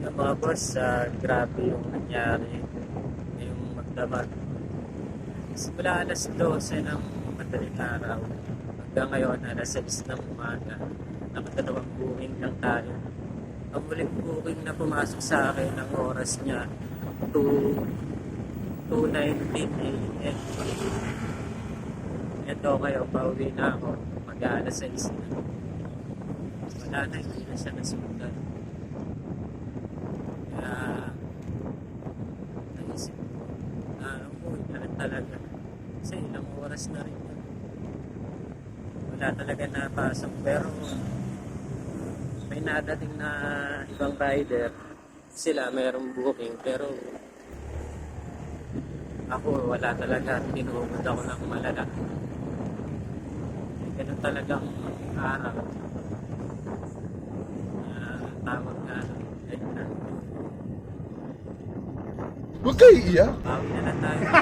Yung mga boss, grabe yung nangyari ngayong magdamag. Simula alas 12 ng madaling araw hanggang ngayon alas 6 ng umaga. Nakadalawang booking lang tayo. Ang huling booking na pumasok sa akin ang oras niya 2:19 a.m. Ito ngayon, pauwi na ako. Mag-aalas 6 na. Wala na, hindi na siya nasundan. Kaya, naisip ko, umuwi na rin talaga. Kasi ilang oras na rin yun. Wala talaga napasok. Pero, may nadating na ibang rider. Sila mayroong booking. Pero, ako wala talaga. Tinuugod ako ng malala. Ganun talagang araw. Tawag nga. Ayun na. Huwag kayo iiyak. Bawi na lang tayo.